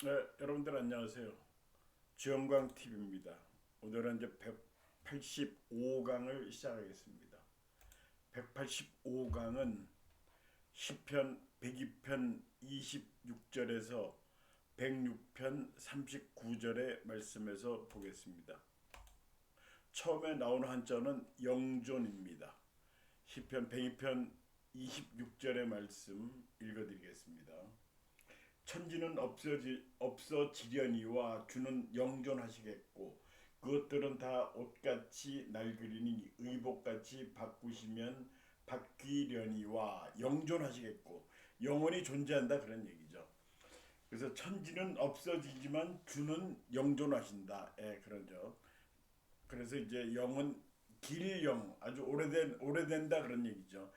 네, 여러분들 안녕하세요. 주영광 TV입니다. 오늘은 이제 185강을 시작하겠습니다. 185강은 시편 102편 26절에서 106편 39절의 말씀에서 보겠습니다. 처음에 나오는 한자는 영존입니다. 시편 102편 26절의 말씀 읽어드리겠습니다. 천지는 없어지려니와 주는 영존하시겠고 그것들은 다 옷같이 낡으리니 의복같이 바꾸시면 바뀌려니와 영존하시겠고 영원히 존재한다 그런 얘기죠. 그래서 천지는 없어지지만 주는 영존하신다. 예, 그러죠. 그래서 이제 영은 길영 아주 오래된다 그런 얘기죠.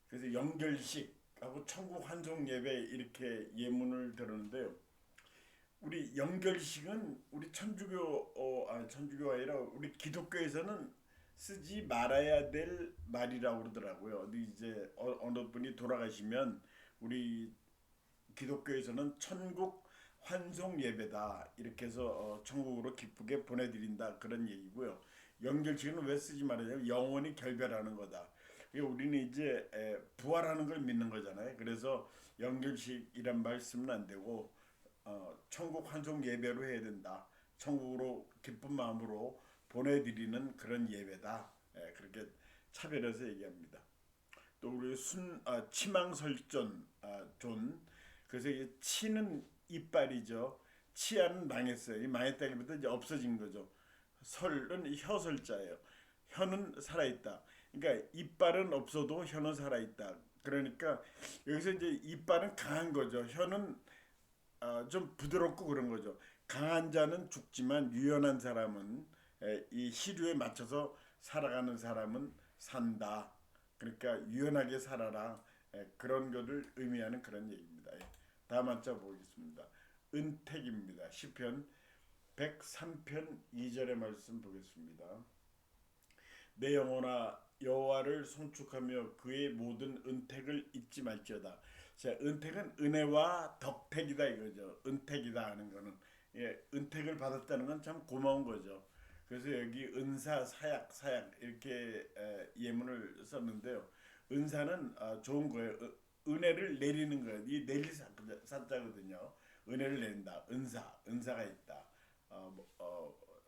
그래서 영결식하고 천국 환송 예배 이렇게 예문을 들었는데요. 우리 영결식은 우리 천주교가 아니라 우리 기독교에서는 쓰지 말아야 될 말이라고 그러더라고요. 어디 이제 어느 분이 돌아가시면 우리 기독교에서는 천국 환송 예배다 이렇게 해서 천국으로 기쁘게 보내드린다 그런 얘기고요. 영결식은 왜 쓰지 말아냐면 영원히 결별하는 거다. 우리는 이제 부활하는 걸 믿는 거잖아요. 그래서 영결식이란 말씀은 안 되고 천국 환송 예배로 해야 된다. 천국으로 기쁜 마음으로 보내드리는 그런 예배다. 그렇게 차별해서 얘기합니다. 또 우리 치망설전 존 그래서 이 치는 이빨이죠. 치아는 망했어요. 이 망했다기보다 이제 없어진 거죠. 설은 혀설자예요. 혀는 살아있다. 그러니까 이빨은 없어도 혀는 살아있다. 그러니까 여기서 이제 이빨은 강한 거죠. 혀는 좀 부드럽고 그런 거죠. 강한 자는 죽지만 유연한 사람은 이 시류에 맞춰서 살아가는 사람은 산다. 그러니까 유연하게 살아라. 그런 것을 의미하는 그런 얘기입니다. 다음 한자 보겠습니다. 은택입니다. 시편 103편 2절의 말씀 보겠습니다. 내 영혼아 여호와를 송축하며 그의 모든 은택을 잊지 말지어다. 자, 은택은 은혜와 덕택이다 이거죠. 은택이다 하는 거는 은택을 받았다는 건 참 고마운 거죠. 그래서 여기 은사, 사약 이렇게 예문을 썼는데요. 은사는 좋은 거예요. 은혜를 내리는 거예요. 이 내릴 사자거든요. 은혜를 낸다. 은사가 있다.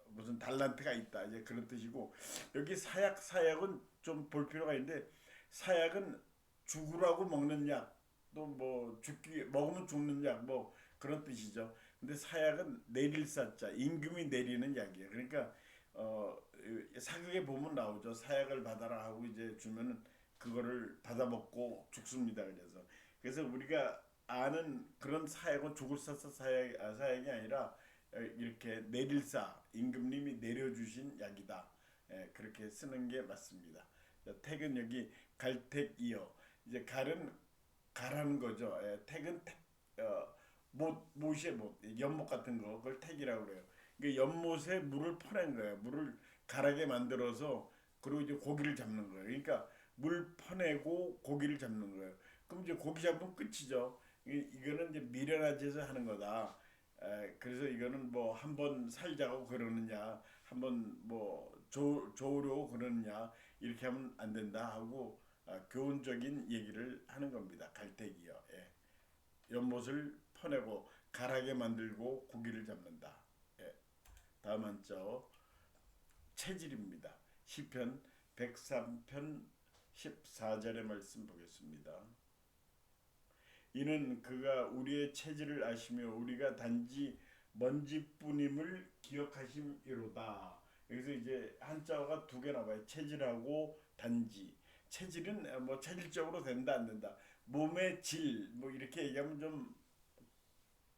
무슨 달란트가 있다 이제 그런 뜻이고 여기 사약은 좀 볼 필요가 있는데 사약은 죽으라고 먹는 약 또 뭐 죽기 먹으면 죽는 약 뭐 그런 뜻이죠. 근데 사약은 내릴 사자 임금이 내리는 약이에요. 그러니까 사극에 보면 나오죠. 사약을 받아라 하고 이제 주면은 그거를 받아 먹고 죽습니다. 그래서 우리가 아는 그런 사약은 죽을 사약이 아니라 이렇게 내릴사 임금님이 내려주신 약이다. 그렇게 쓰는 게 맞습니다. 택은 여기 갈택이요. 이제 갈은 가라는 거죠. 택은 못이에 못 연못 같은 거 그걸 택이라고 그래요. 그러니까 연못에 물을 퍼낸 거예요. 물을 가라게 만들어서 그리고 이제 고기를 잡는 거예요. 그러니까 물 퍼내고 고기를 잡는 거예요. 그럼 이제 고기 잡으면 끝이죠. 이거는 이제 미련하지에서 하는 거다. 그래서 이거는 뭐 한 번 살자고 그러느냐, 한 번 뭐 좋으려고 그러느냐 이렇게 하면 안 된다 하고 교훈적인 얘기를 하는 겁니다. 갈대기요. 연못을 퍼내고 가라게 만들고 고기를 잡는다. 예. 다음 한자 체질입니다. 시편 103편 14절의 말씀 보겠습니다. 이는 그가 우리의 체질을 아시며 우리가 단지 먼지뿐임을 기억하심이로다. 여기서 이제 한자가 두 개 나와요. 체질하고 단지. 체질은 뭐 체질적으로 된다 안 된다. 몸의 질 뭐 이렇게 얘기하면 좀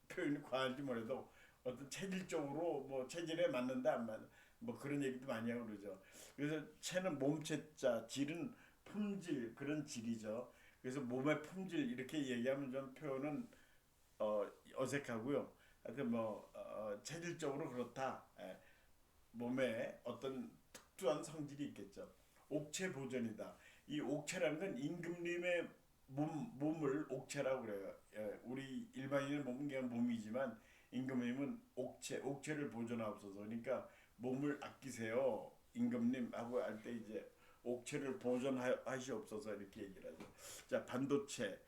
표현이 과한지 뭐래도 어떤 체질적으로 뭐 체질에 맞는다 안 맞는 뭐 그런 얘기도 많이 하고 그러죠. 그래서 체는 몸체자, 질은 품질 그런 질이죠. 그래서 몸의 품질 이렇게 얘기하면 좀 표현은 어색하고요. 하여튼 뭐 체질적으로 그렇다. 몸에 어떤 특수한 성질이 있겠죠. 옥체 보존이다. 이 옥체라는 건 임금님의 몸을 옥체라고 그래요. 우리 일반인의 몸은 그냥 몸이지만 임금님은 옥체를 보존하옵소서. 그러니까 몸을 아끼세요. 임금님 하고 할 때 이제 옥체를 보존하시옵소서 이렇게 얘기를 하죠. 자, 반도체.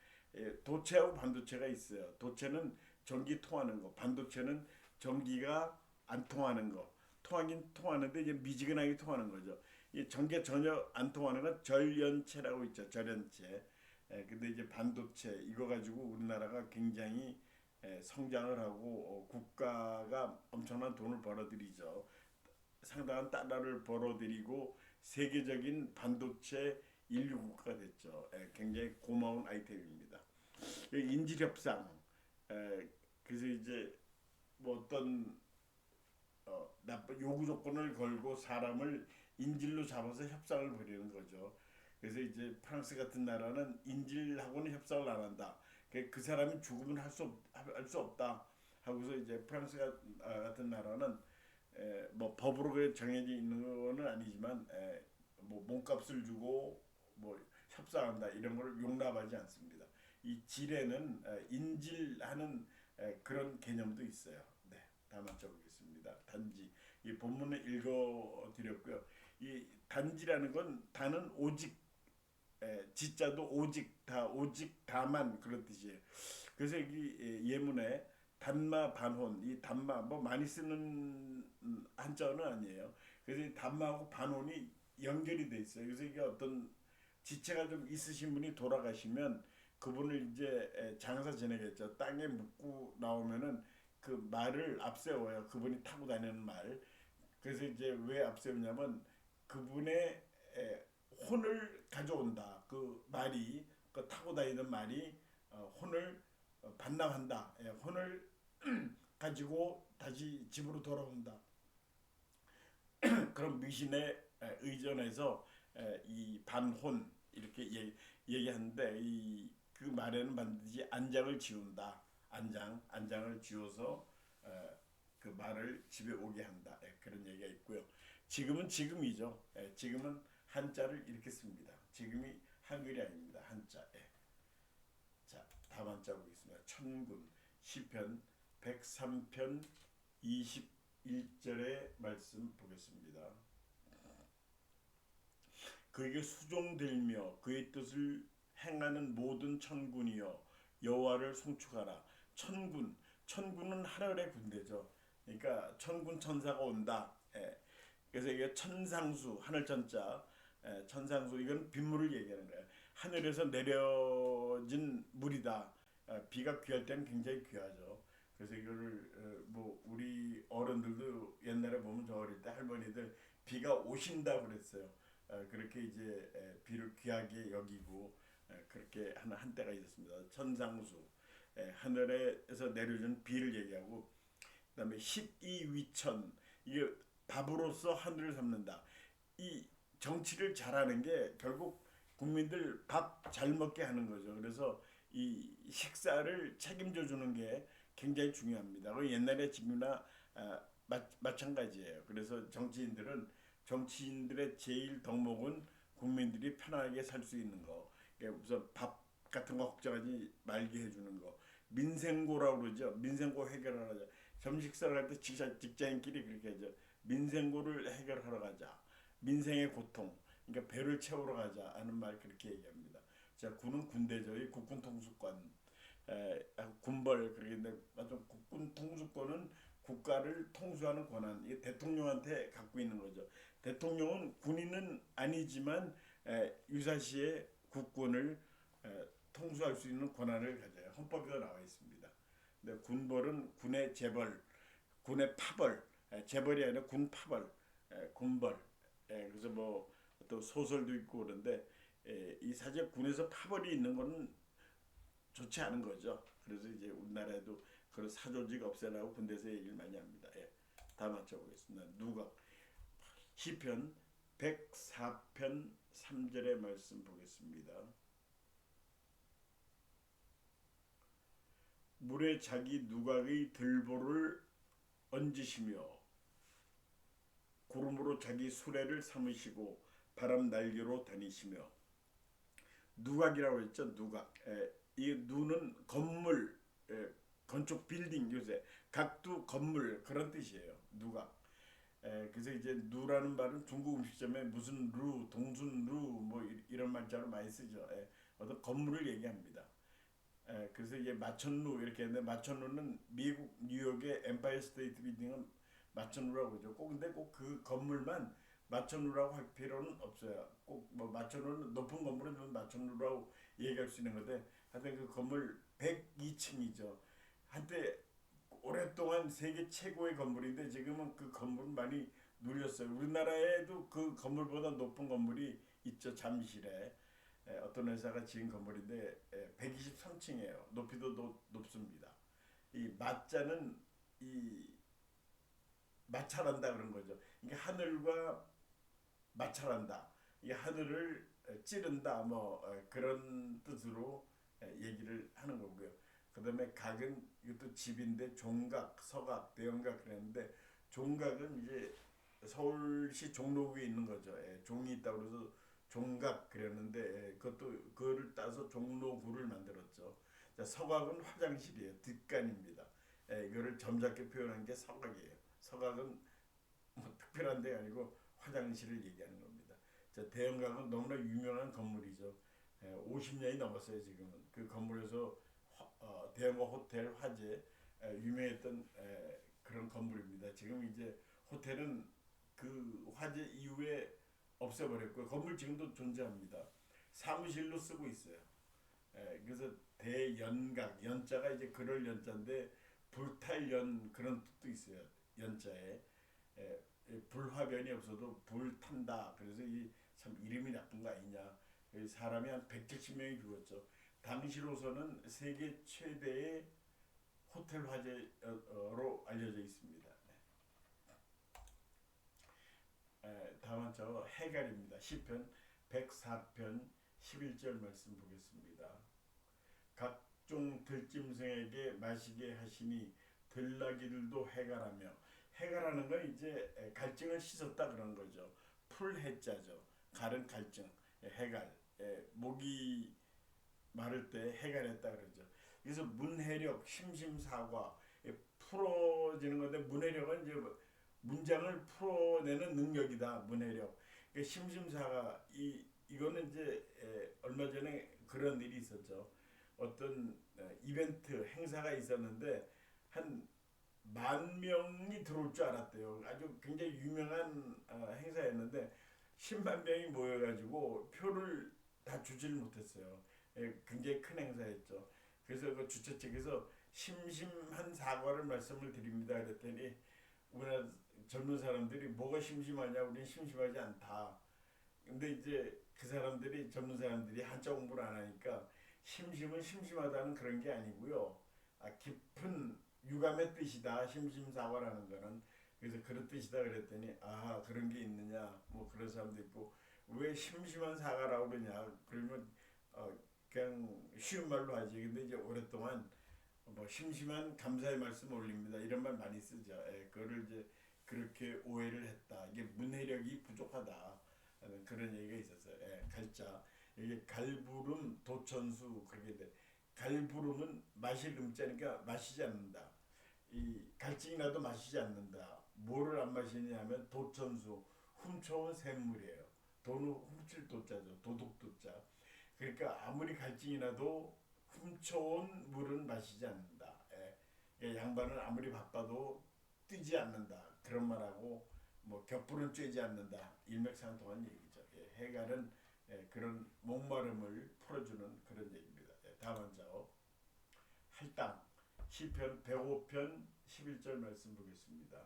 도체하고 반도체가 있어요. 도체는 전기 통하는 거, 반도체는 전기가 안 통하는 거. 통하긴 통하는데 이제 미지근하게 통하는 거죠. 이 전기가 전혀 안 통하는 건 절연체라고 있죠. 절연체. 근데 이제 반도체 이거 가지고 우리나라가 굉장히 성장을 하고 국가가 엄청난 돈을 벌어들이죠. 상당한 달러를 벌어들이고 세계적인 반도체 인류 국가가 됐죠. 굉장히 고마운 아이템입니다. 인질 협상. 그래서 이제 뭐 어떤 나쁜 요구 조건을 걸고 사람을 인질로 잡아서 협상을 벌이는 거죠. 그래서 이제 프랑스 같은 나라는 인질하고는 협상을 안 한다. 그 사람이 죽으면 할 수 없다. 하고서 이제 프랑스 같은 나라는 뭐 법으로 그 정해져 있는 거는 아니지만 뭐 몸값을 주고 뭐 협상한다 이런 걸 용납하지 않습니다. 이 질에는 인질하는 그런 개념도 있어요. 네, 다 맞춰보겠습니다. 단지 이 본문을 읽어드렸고요. 이 단지라는 건 다는 오직 지자도 오직 다만 그런 뜻이에요. 그래서 이 예문에 단마 반혼 이 단마 뭐 많이 쓰는 한자어는 아니에요. 그래서 이 단마하고 반혼이 연결이 돼 있어요. 그래서 이게 어떤 지체가 좀 있으신 분이 돌아가시면 그분을 이제 장사 지내겠죠. 땅에 묻고 나오면은 그 말을 앞세워요. 그분이 타고 다니는 말. 그래서 이제 왜 앞세우냐면 그분의 혼을 가져온다. 그 말이 그 타고 다니는 말이 혼을 반납한다. 혼을 가지고 다시 집으로 돌아온다. 그런 미신에 의존해서 이 반혼 이렇게 얘기하는데 이 그 말에는 반드시 안장을 지운다. 안장을 지워서 그 말을 집에 오게 한다. 그런 얘기가 있고요. 지금은 지금이죠. 지금은 한자를 이렇게 씁니다. 지금이 한글이 아닙니다. 한자. 자, 다음 한자 보겠습니다. 천군 시편 103편 21절의 말씀 보겠습니다. 그에게 수종들며 그의 뜻을 행하는 모든 천군이여 여호와를 송축하라. 천군은 하늘의 군대죠. 그러니까 천군 천사가 온다. 그래서 이게 천상수 하늘 천자 천상수 이건 빗물을 얘기하는 거예요. 하늘에서 내려진 물이다. 비가 귀할 때는 굉장히 귀하죠. 그래서 이거를 뭐 우리 어른들도 옛날에 보면 저 어릴 때 할머니들 비가 오신다 그랬어요. 그렇게 이제 비를 귀하게 여기고 그렇게 하는 한때가 있었습니다. 천상수 하늘에서 내려준 비를 얘기하고 그다음에 십이위천 이게 밥으로서 하늘을 삼는다. 이 정치를 잘하는 게 결국 국민들 밥 잘 먹게 하는 거죠. 그래서 이 식사를 책임져 주는 게 굉장히 중요합니다. 그 옛날에 지금이나 마찬가지예요. 그래서 정치인들의 제일 덕목은 국민들이 편하게 살 수 있는 거. 그러니까 우선 밥 같은 거 걱정하지 말게 해주는 거. 민생고라고 그러죠. 민생고 해결하자. 점심 식사를 할 때 직장인끼리 그렇게 하죠. 민생고를 해결하러 가자. 민생의 고통. 그러니까 배를 채우러 가자 하는 말 그렇게 얘기합니다. 자, 군은 군대죠. 이 국군 통수권. 군벌 그러는데 맞아. 국군 통수권은 국가를 통수하는 권한. 이게 대통령한테 갖고 있는 거죠. 대통령은 군인은 아니지만 유사시에 국군을 통수할 수 있는 권한을 가져요. 헌법에 나와 있습니다. 근데 군벌은 군의 재벌, 군의 파벌, 재벌이 아니라 군 파벌, 군벌. 그래서 뭐 또 소설도 있고 그런데 이 사실 군에서 파벌이 있는 거는 좋지 않은 거죠. 그래서 이제 우리나라에도 그런 사조직 없애라고 군대에서 얘기를 많이 합니다. 다 맞춰보겠습니다. 누가 시편 104편 3절의 말씀 보겠습니다. 물에 자기 누각의 들보를 얹으시며 구름으로 자기 수레를 삼으시고 바람 날개로 다니시며 누각이라고 했죠. 누각. 이 누는 건물 건축 빌딩 요새 각두 건물 그런 뜻이에요. 누각. 그래서 이제 누라는 말은 중국 음식점에 무슨 루, 동순 루 뭐 이런 말자로 많이 쓰죠. 어떤 건물을 얘기합니다. 그래서 이게 마천루 이렇게 했는데 마천루는 미국 뉴욕의 엠파이어 스테이트 빌딩은 마천루라고 그러죠. 꼭 근데 꼭 그 건물만 마천루라고 할 필요는 없어요. 꼭 뭐 마천루는 높은 건물은 마천루라고 얘기할 수 있는 건데 하여튼 그 건물 102층이죠. 한때 오랫동안 세계 최고의 건물인데 지금은 그 건물은 많이 눌렸어요. 우리나라에도 그 건물보다 높은 건물이 있죠. 잠실에. 어떤 회사가 지은 건물인데 123층이에요. 높이도 높습니다. 이 마자는 이 마찰한다 그런 거죠. 이게 하늘과 마찰한다. 이 하늘을 찌른다 뭐 그런 뜻으로 얘기를 하는 거고요. 그다음에 각은 이것도 집인데 종각, 서각, 대형각 그랬는데 종각은 이제 서울시 종로구에 있는 거죠. 종이 있다고 그래서 종각 그랬는데 그것도 그거를 따서 종로구를 만들었죠. 자, 서각은 화장실이에요. 뒷간입니다. 이거를 점잖게 표현한 게 서각이에요. 서각은 뭐 특별한 데 아니고 화장실을 얘기하는 겁니다. 자, 대형각은 너무나 유명한 건물이죠. 50년이 넘었어요 지금은. 그 건물에서 대형각 호텔 화재 유명했던 그런 건물입니다. 지금 이제 호텔은 그 화재 이후에 없애버렸고요. 건물 지금도 존재합니다. 사무실로 쓰고 있어요. 그래서 대연각 연자가 이제 그럴 연자인데 불탈 연 그런 뜻도 있어요. 연자에 불화변이 없어도 불탄다. 그래서 이 참 이름이 나쁜 거 아니냐. 사람이 한 170명이 죽었죠. 당시로서는 세계 최대의 호텔 화재로 알려져 있습니다. 다음은 저 해갈입니다. 시편 104편 11절 말씀 보겠습니다. 각종 들짐승에게 마시게 하시니 들나귀들도 해갈하며 해갈하는 건 이제 갈증을 씻었다 그런 거죠. 풀해자죠. 갈은 갈증, 해갈. 목이 마를 때 해갈했다 그러죠. 그래서 문해력, 심심사과 풀어지는 건데 문해력은 이제 문장을 풀어내는 능력이다. 문해력. 그러니까 심심사가 이거는 이제 얼마 전에 그런 일이 있었죠. 어떤 이벤트 행사가 있었는데 한 10,000명이 들어올 줄 알았대요. 아주 굉장히 유명한 행사였는데 10만 명이 모여가지고 표를 다 주지를 못했어요. 굉장히 큰 행사였죠. 그래서 그 주최 측에서 심심한 사과를 말씀을 드립니다. 그랬더니 우리나라 젊은 사람들이 뭐가 심심하냐, 우리는 심심하지 않다. 근데 이제 그 사람들이 젊은 사람들이 한자 공부를 안 하니까 심심은 심심하다는 그런 게 아니고요. 깊은 유감의 뜻이다. 심심사과라는 거는. 그래서 그런 뜻이다 그랬더니 아 그런 게 있느냐 뭐 그런 사람도 있고 왜 심심한 사과라고 그러냐 그러면 그냥 쉬운 말로 하지. 근데 이제 오랫동안 뭐 심심한 감사의 말씀 올립니다. 이런 말 많이 쓰죠. 그거를 이제 그렇게 오해를 했다. 이게 문해력이 부족하다. 하는 그런 얘기가 있었어요. 갈자. 이게 갈부름 도천수 그렇게 돼. 갈부름은 마실 음자니까 마시지 않는다. 이 갈증이 나도 마시지 않는다. 뭐를 안 마시냐 하면 도천수 훔쳐온 샘물이에요. 도는 훔칠 도자죠. 도둑 도자. 그러니까 아무리 갈증이 나도 훔쳐온 물은 마시지 않는다. 양반은 아무리 바빠도 뛰지 않는다. 그런 말하고 뭐 격불은 쬐지 않는다. 일맥상통한 얘기죠. 해갈은 그런 목마름을 풀어주는 그런 얘기입니다. 다음 한자어 할당 시편 105편 11절 말씀 보겠습니다.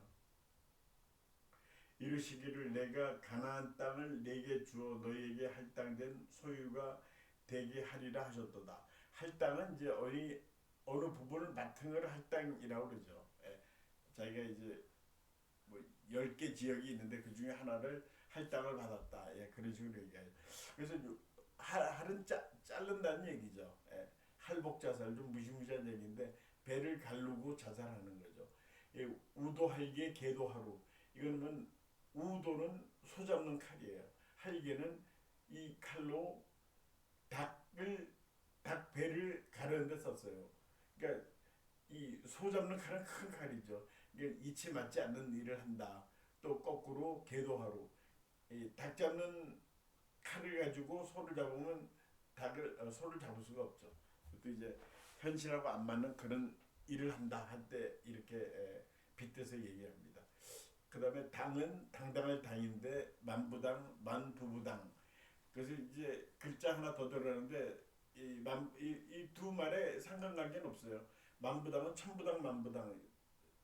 이르시기를 내가 가나안 땅을 내게 주어 너희에게 할당된 소유가 되게 하리라 하셨도다. 할당은 이제 어느 부분을 맡은 걸 할당이라고 그러죠. 자기가 이제 뭐 10개 지역이 있는데 그 중에 하나를 할당을 받았다. 그런 식으로 얘기해요. 그래서 할은 자른다는 얘기죠. 할복자살 좀 무시무시한 얘기인데 배를 가르고 자살하는 거죠. 우도할개 개도하루 이거는 우도는 소 잡는 칼이에요. 할개는 이 칼로 닭 배를 가르는 데 썼어요. 그러니까 이 소 잡는 칼은 큰 칼이죠. 이게 이치 맞지 않는 일을 한다. 또 거꾸로 계도하루. 이 닭 잡는 칼을 가지고 소를 잡으면 소를 잡을 수가 없죠. 또 이제 현실하고 안 맞는 그런 일을 한다 할 때 이렇게 빗대서 얘기합니다. 그 다음에 당은 당당할 당인데 만부당 만부부당. 그래서 이제 글자 하나 더 들어가는데 이 두 말에 상관관계는 없어요. 만부당은 천부당 만부당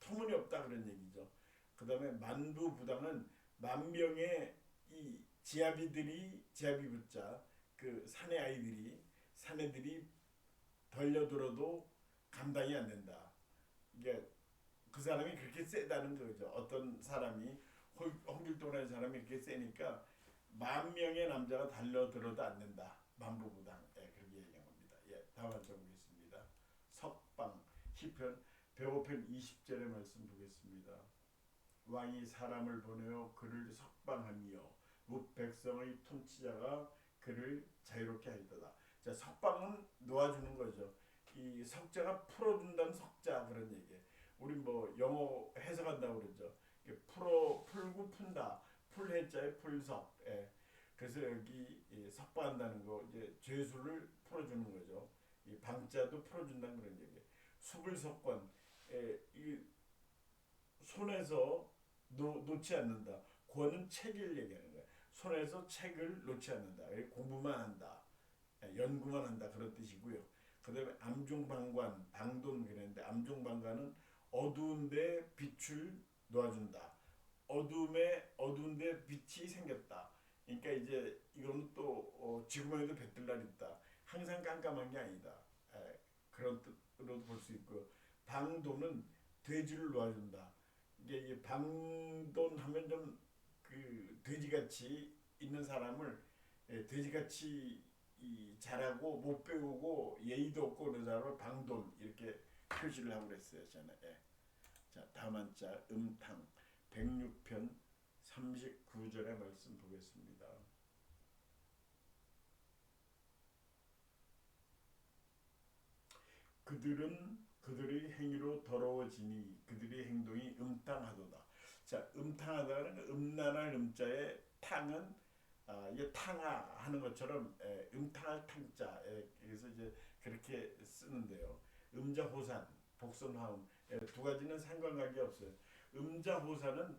터무니없다 그런 얘기죠. 그 다음에 만부부당은 만명의 이 지아비 붙자 그 사내 아이들이 사내들이 덜려들어도 감당이 안 된다. 이게 그 사람이 그렇게 세다는 거죠. 어떤 사람이 홍길동이라는 사람이 그렇게 세니까 만 명의 남자가 달려들어도 안 된다. 만부부당. 예, 그렇게 얘기한 겁니다. 예, 다음 한장 보겠습니다. 석방 시편 105편 20절의 말씀 보겠습니다. 왕이 사람을 보내어 그를 석방하며 뭇 백성의 통치자가 그를 자유롭게 하리로다. 자, 석방은 놓아주는 거죠. 이 석자가 풀어준다는 석자 그런 얘기. 우리 뭐 영어 해석한다고 그러죠. 풀고 푼다. 풀해자에 풀석. 예. 그래서 여기 석방한다는 거 이제 죄수를 풀어주는 거죠. 이 방자도 풀어준다는 그런 얘기. 수불석권. 이 손에서 놓지 않는다. 권은 책을 얘기하는 거야. 손에서 책을 놓지 않는다. 공부만 한다. 연구만 한다. 그런 뜻이고요. 그 다음에 암종방관, 방돈 그랬는데 암종방관은 어두운데 빛을 놓아준다. 어두운데 빛이 생겼다. 그러니까 이제 이건 또 지구명에도 배뜰 날 있다. 항상 깜깜한 게 아니다. 그런 뜻으로도 볼 수 있고요. 방돈은 돼지를 놓아준다. 이게 방돈하면 좀 그 돼지같이 있는 사람을 돼지같이 잘하고 못 배우고 예의도 없고 그런 사람을 방돈 이렇게 표시를 하고 그랬어요. 저는. 예. 자, 다음 한자 음탕 106편 39절의 말씀 보겠습니다. 그들의 행위로 더러워지니 그들의 행동이 음탕하도다. 자, 음탕하다는 음란할 음자에 탕은 이게 탕하 하는 것처럼 음탕할 탕자 그래서 이제 그렇게 쓰는데요. 음자호산, 복선화음 두 가지는 상관관계 없어요. 음자호산은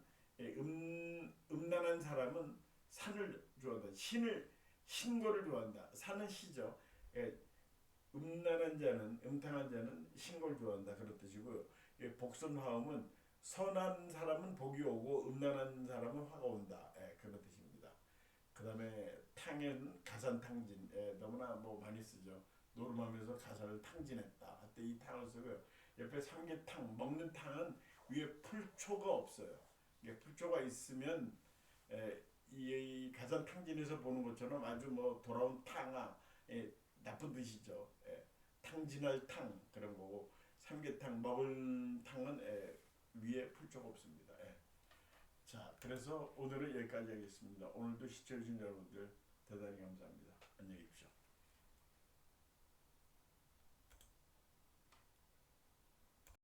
음란한 사람은 산을 좋아한다. 신거를 좋아한다. 산은 시죠. 음탕한 자는 신걸 좋아한다 그런 뜻이고요. 복선화음은 선한 사람은 복이 오고 음란한 사람은 화가 온다. 그런 뜻입니다. 그 다음에 탕은 가산탕진. 너무나 뭐 많이 쓰죠. 노름하면서 가산을 탕진했다. 할때 이 탕을 쓰고요. 옆에 삼계탕 먹는 탕은 위에 풀초가 없어요. 풀초가 있으면 이 가산탕진에서 보는 것처럼 아주 뭐 돌아온 탕아 나쁜 뜻이죠. 탕진할 탕 그런 거고 삼계탕 먹을 탕은 위에 풀초가 없습니다. 자, 그래서 오늘은 여기까지 하겠습니다. 오늘도 시청해주신 여러분들 대단히 감사합니다. 안녕히 계십시오.